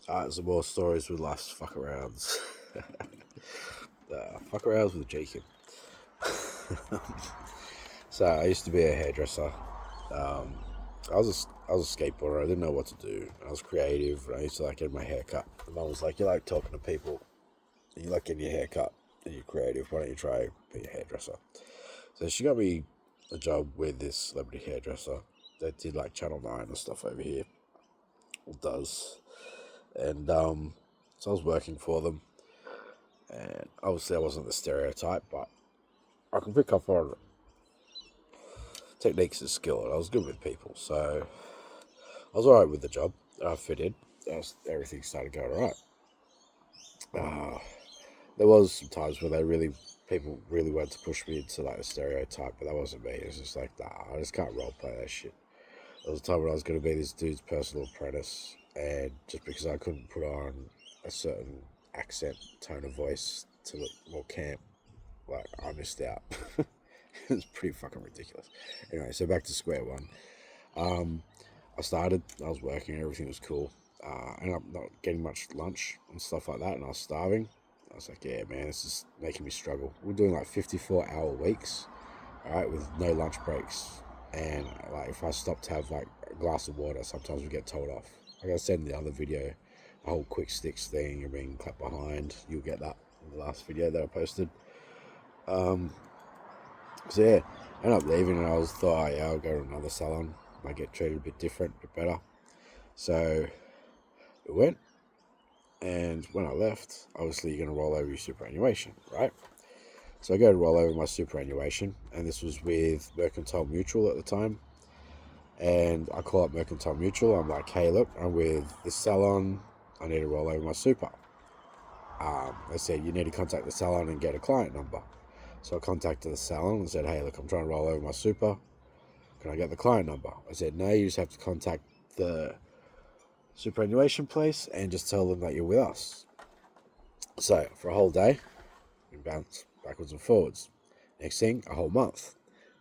Some more stories with life's fuck arounds. Fuck arounds with Jacob. So I used to be a hairdresser. Um, I was a skateboarder. I didn't know what to do. I was creative. I used to like get my hair cut. My mum was like, "You like talking to people. You like getting your hair cut. And you're creative. Why don't you try being a hairdresser?" So she got me a job with this celebrity hairdresser that did like Channel 9 and stuff over here. Or does. And so I was working for them. And obviously I wasn't the stereotype, but I can pick up on techniques and skill, and I was good with people. So I was alright with the job. I fit in. Everything started going alright. There was some times where people really wanted to push me into like a stereotype, but that wasn't me. It was just like, nah, I just can't role play that shit. There was a time when I was going to be this dude's personal apprentice, and just because I couldn't put on a certain accent, tone of voice to look more camp, like I missed out. It was pretty fucking ridiculous. Anyway, so back to square one. Um, I was working, everything was cool. I ended up not getting much lunch and stuff like that, and I was starving. I was like, yeah, man, this is making me struggle. We're doing like 54-hour weeks, all right, with no lunch breaks. And like, if I stop to have like a glass of water, sometimes we get told off. Like I said in the other video, the whole quick sticks thing, you're being clapped behind. You'll get that in the last video that I posted. So yeah, I ended up leaving, and I was thought, oh, yeah, I'll go to another salon. Might get treated a bit different, a bit better. So we went, and when I left, obviously you're going to roll over your superannuation, right? So I go to roll over my superannuation, and this was with Mercantile Mutual at the time. And I call up Mercantile Mutual. I'm like, hey, look, I'm with this salon. I need to roll over my super. They said, you need to contact the salon and get a client number. So I contacted the salon and said, hey, look, I'm trying to roll over my super. Can I get the client number? I said, no, you just have to contact the superannuation place and just tell them that you're with us. So for a whole day, we bounced backwards and forwards. Next thing, a whole month,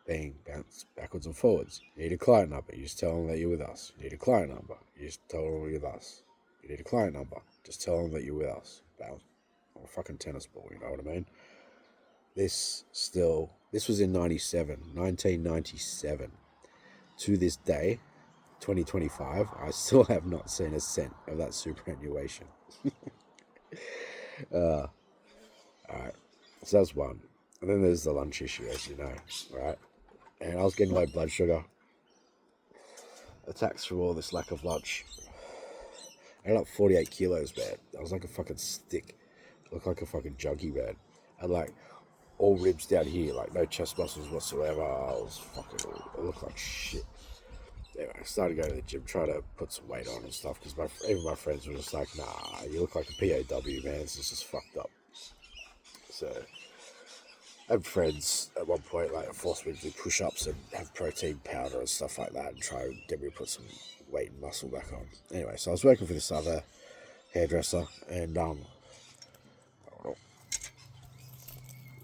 being bounced backwards and forwards. You need a client number, you just tell them that you're with us. You need a client number, you just tell them you're with us. You need a client number, just tell them that you're with us. Bounce. Or a fucking tennis ball, you know what I mean? This was in 1997. To this day, 2025, I still have not seen a cent of that superannuation. Alright, so that's one. And then there's the lunch issue, as you know, right? And I was getting low blood sugar attacks from all this lack of lunch. I ended up 48 kilos, man. I was like a fucking stick. I looked like a fucking junkie, man. I had like all ribs down here, like no chest muscles whatsoever. I looked like shit. Anyway, I started going to the gym, trying to put some weight on and stuff, because even my friends were just like, nah, you look like a POW, man. This is just fucked up. So I had friends at one point like forced me to do push-ups and have protein powder and stuff like that and try and get me to put some weight and muscle back on. Anyway, so I was working for this other hairdresser, and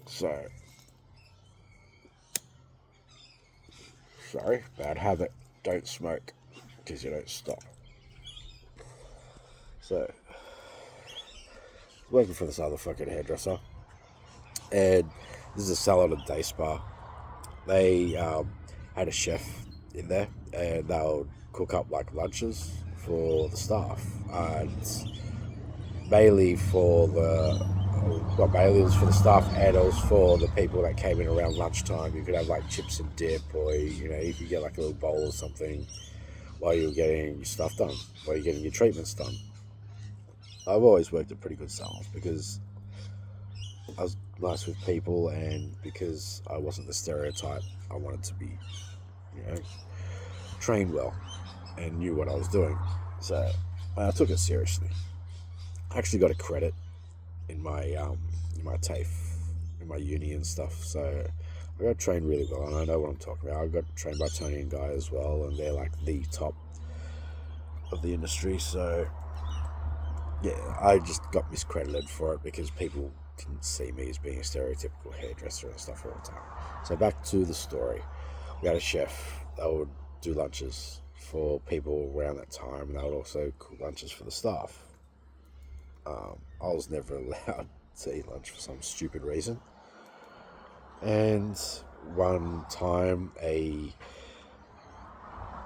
so sorry, bad habit. Don't smoke because you don't stop. So working for this other fucking hairdresser, and this is a salon and day spa. They had a chef in there, and they would cook up like lunches for the staff, and mainly for the not mainly it was for the staff, and it was for the people that came in around lunchtime. You could have like chips and dip, or you could get like a little bowl or something while you're getting your stuff done, while you're getting your treatments done. I've always worked at pretty good salons because I was nice with people, and because I wasn't the stereotype, I wanted to be, you know, trained well and knew what I was doing. So I took it seriously. I actually got a credit in my TAFE, in my uni and stuff. So I got trained really well, and I know what I'm talking about. I got trained by Tony and Guy as well, and they're like the top of the industry. So yeah, I just got miscredited for it because people didn't see me as being a stereotypical hairdresser and stuff all the time. So back to the story. We had a chef that would do lunches for people around that time, and they would also cook lunches for the staff. I was never allowed to eat lunch for some stupid reason. And one time, a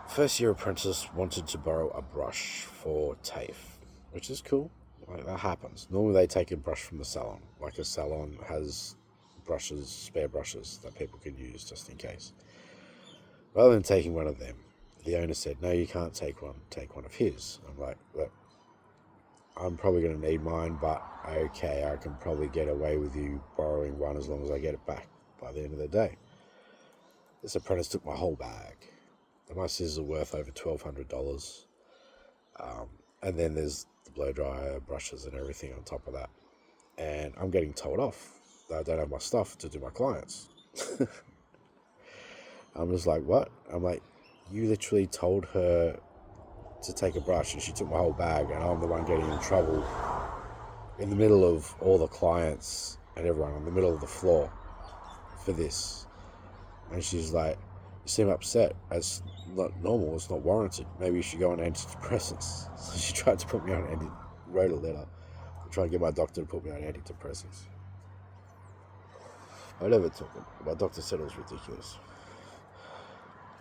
first year apprentice wanted to borrow a brush for TAFE, which is cool. Like, that happens. Normally, they take a brush from the salon. Like, a salon has brushes, spare brushes that people can use just in case. Rather than taking one of them, the owner said, "No, you can't take one of his." I'm like, "Look, I'm probably going to need mine, but okay, I can probably get away with you borrowing one as long as I get it back by the end of the day." This apprentice took my whole bag. And my scissors are worth over $1,200. And then there's the blow dryer, brushes and everything on top of that. And I'm getting told off that I don't have my stuff to do my clients. I'm just like, what? I'm like, you literally told her to take a brush and she took my whole bag, and I'm the one getting in trouble in the middle of all the clients and everyone, in the middle of the floor for this. And she's like, "You seem upset. That's not normal. It's not warranted. Maybe you should go on antidepressants." So she tried to put me on wrote a letter to try and get my doctor to put me on antidepressants. I never took it. My doctor said it was ridiculous.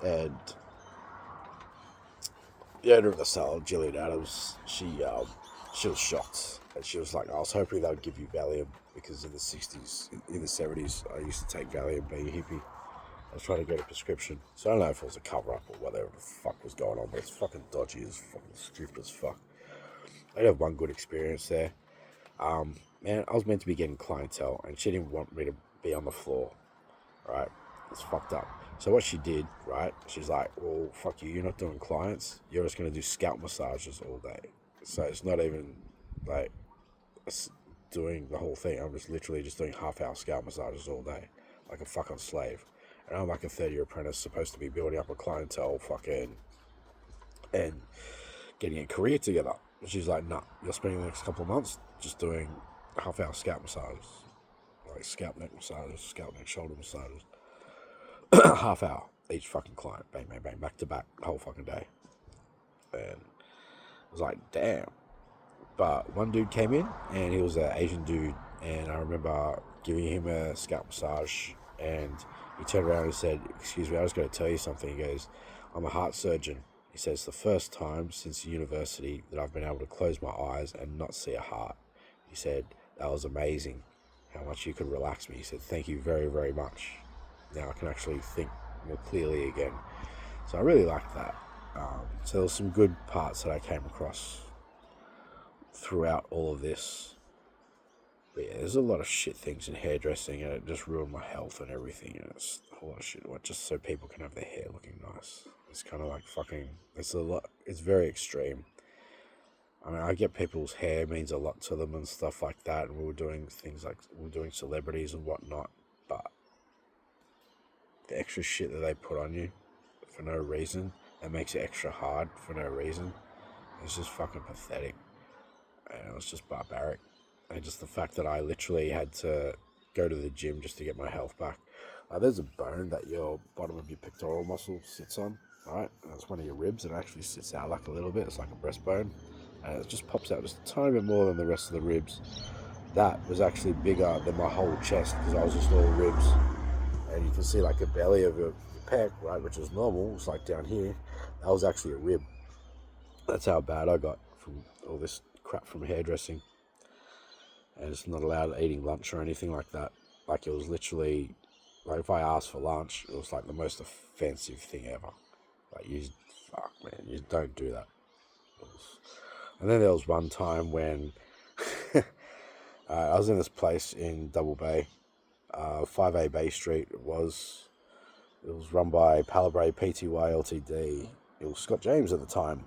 And the owner of the salon, Gillian Adams, she was shocked. And she was like, "I was hoping they would give you Valium, because in the 60s, in the 70s, I used to take Valium being a hippie. I was trying to get a prescription." So I don't know if it was a cover-up or whatever the fuck was going on, but it's fucking dodgy as fucking stupid as fuck. I did have one good experience there. Man, I was meant to be getting clientele, and she didn't want me to be on the floor, right? It's fucked up. So what she did, right, she's like, "Well, fuck you, you're not doing clients. You're just going to do scalp massages all day." So it's not even, like, doing the whole thing. I'm just literally just doing half-hour scalp massages all day, like a fucking slave. And I'm like a third-year apprentice, supposed to be building up a clientele, fucking, and getting a career together. And she's like, "Nah, you're spending the next couple of months just doing half-hour scalp massages, like scalp neck massages, scalp neck shoulder massages, half hour each fucking client, bang, bang, bang, back to back, the whole fucking day." And I was like, damn. But one dude came in, and he was an Asian dude, and I remember giving him a scalp massage, and he turned around and said, "Excuse me, I was going to tell you something." He goes, "I'm a heart surgeon." He says, "The first time since university that I've been able to close my eyes and not see a heart." He said, "That was amazing, how much you could relax me." He said, "Thank you very, very much. Now I can actually think more clearly again." So I really liked that. So there were some good parts that I came across throughout all of this. But yeah, there's a lot of shit things in hairdressing, and it just ruined my health and everything. And it's a whole lot of shit, just so people can have their hair looking nice. It's kind of like fucking. It's a lot. It's very extreme. I mean, I get people's hair means a lot to them and stuff like that, and we were doing things like celebrities and whatnot. But the extra shit that they put on you for no reason, that makes it extra hard for no reason, it's just fucking pathetic. And it was just barbaric. And just the fact that I literally had to go to the gym just to get my health back. There's a bone that your bottom of your pectoral muscle sits on, right? And that's one of your ribs. It actually sits out like a little bit. It's like a breastbone. And it just pops out just a tiny bit more than the rest of the ribs. That was actually bigger than my whole chest, because I was just all ribs. And you can see like the belly of your pec, right, which is normal. It's like down here. That was actually a rib. That's how bad I got from all this crap from hairdressing. And it's not allowed eating lunch or anything like that. Like, it was literally, like, if I asked for lunch, it was like the most offensive thing ever. Like, fuck, man, you don't do that. And then there was one time when I was in this place in Double Bay, 5A Bay Street. It was run by Palabre Pty Ltd. It was Scott James at the time.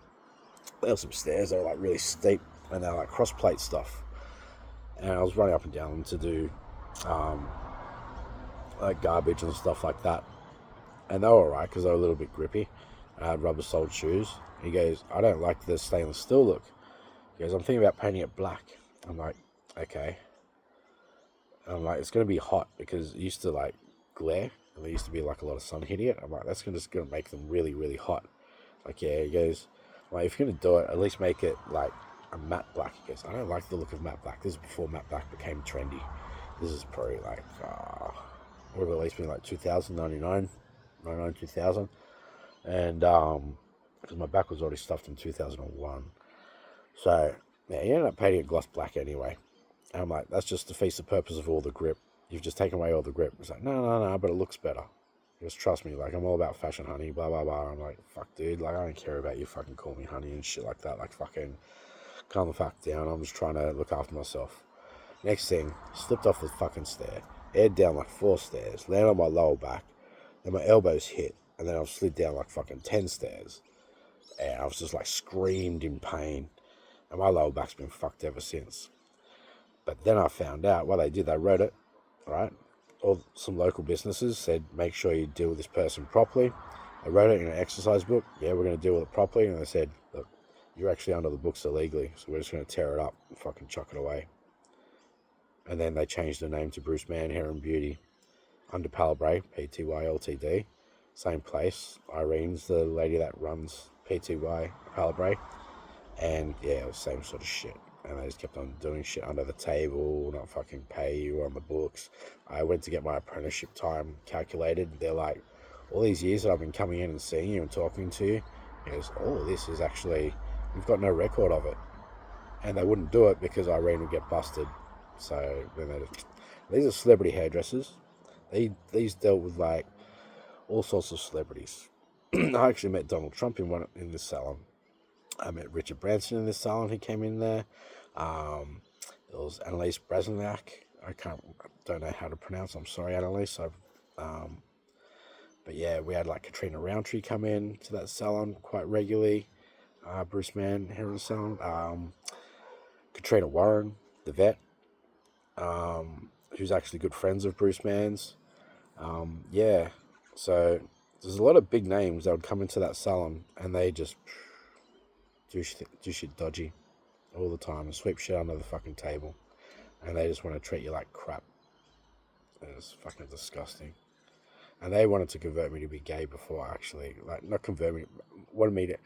There were some stairs that were like really steep, and they were like cross plate stuff. And I was running up and down them to do like garbage and stuff like that. And they were alright because they were a little bit grippy. I had rubber soled shoes. He goes, "I don't like the stainless steel look." He goes, "I'm thinking about painting it black." I'm like, okay. I'm like, it's going to be hot, because it used to like glare, and there used to be like a lot of sun hitting it. I'm like, that's just going to make them really, really hot. Like, yeah. He goes, "Well, if you're going to do it, at least make it like a matte black. He goes, I don't like the look of matte black. This is before matte black became trendy. This is probably like, would have at least been like 2000, 2000. And, because my back was already stuffed in 2001. So, yeah, he ended up painting it gloss black anyway. And I'm like, that's just defeats the purpose of all the grip. You've just taken away all the grip. It's like, no, but it looks better. Just trust me, like, I'm all about fashion, honey, blah, blah, blah. I'm like, fuck, dude, like, I don't care about you fucking call me honey and shit like that. Like, fucking calm the fuck down. I'm just trying to look after myself. Next thing, slipped off the fucking stair, head down like 4 stairs, landed on my lower back, and my elbows hit, and then I slid down like fucking 10 stairs. And I was just like screamed in pain. And my lower back's been fucked ever since. But then I found out what they did. They wrote it, right? Or some local businesses said, make sure you deal with this person properly. They wrote it in an exercise book. Yeah, we're going to deal with it properly. And they said, look, you're actually under the books illegally, so we're just going to tear it up and fucking chuck it away. And then they changed the name to Bruce Mann Hair and Beauty under Palabray, PTY Ltd. Same place. Irene's the lady that runs PTY Palabray. And yeah, it was the same sort of shit. And they just kept on doing shit under the table, not fucking pay you on the books. I went to get my apprenticeship time calculated. They're like, all these years that I've been coming in and seeing you and talking to you, is all of this is actually, we've got no record of it. And they wouldn't do it because Irene would get busted. So then these are celebrity hairdressers. These dealt with like all sorts of celebrities. I actually met Donald Trump in this salon. I met Richard Branson in this salon. He came in there. There was Annalise Brasniak. Don't know how to pronounce. I'm sorry, Annalise. But yeah, we had like Katrina Roundtree come in to that salon quite regularly. Bruce Mann here in the salon. Katrina Warren, the vet, who's actually good friends of Bruce Mann's. Yeah, so there's a lot of big names that would come into that salon and they just do shit dodgy all the time and sweep shit under the fucking table, and they just want to treat you like crap. It's fucking disgusting. And they wanted to convert me to be gay before, actually, like not convert me, wanted me to.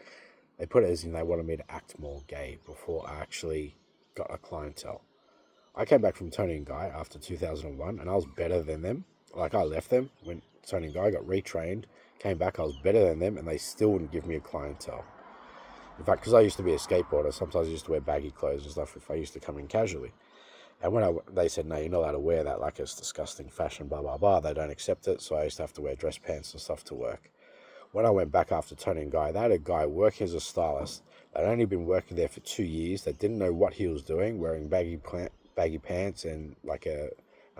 They put it as in they wanted me to act more gay before I actually got a clientele. I came back from Tony and Guy after 2001, and I was better than them. Like, I left them when Tony and Guy got retrained, came back, I was better than them, and they still wouldn't give me a clientele. In fact, because I used to be a skateboarder, sometimes I used to wear baggy clothes and stuff if I used to come in casually. And when they said, no, you're not allowed to wear that, like it's disgusting fashion, blah, blah, blah, they don't accept it, so I used to have to wear dress pants and stuff to work. When I went back after Tony and Guy, they had a guy working as a stylist. They'd only been working there for 2 years. They didn't know what he was doing, wearing baggy pants and like a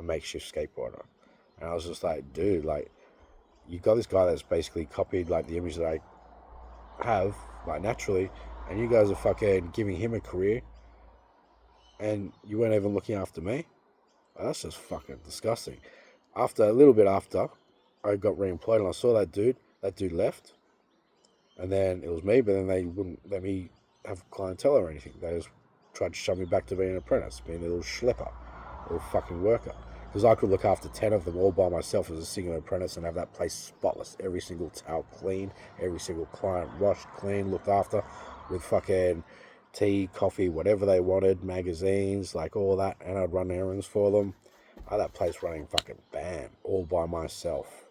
makeshift skateboarder. And I was just like, dude, like, you got this guy that's basically copied like the image that I have, like, naturally, and you guys are fucking giving him a career and you weren't even looking after me. Well, that's just fucking disgusting. A little bit after I got re-employed and I saw that dude left, and then it was me, but then they wouldn't let me have clientele or anything. They just tried to shove me back to being an apprentice, being a little schlepper, a little fucking worker. Because I could look after 10 of them all by myself as a single apprentice and have that place spotless. Every single towel clean, every single client washed, clean, looked after, with fucking tea, coffee, whatever they wanted, magazines, like all that. And I'd run errands for them. I had that place running fucking bam, all by myself.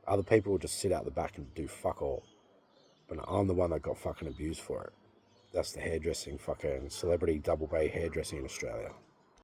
Other people would just sit out the back and do fuck all. But I'm the one that got fucking abused for it. That's the hairdressing, fucking celebrity double bay hairdressing in Australia.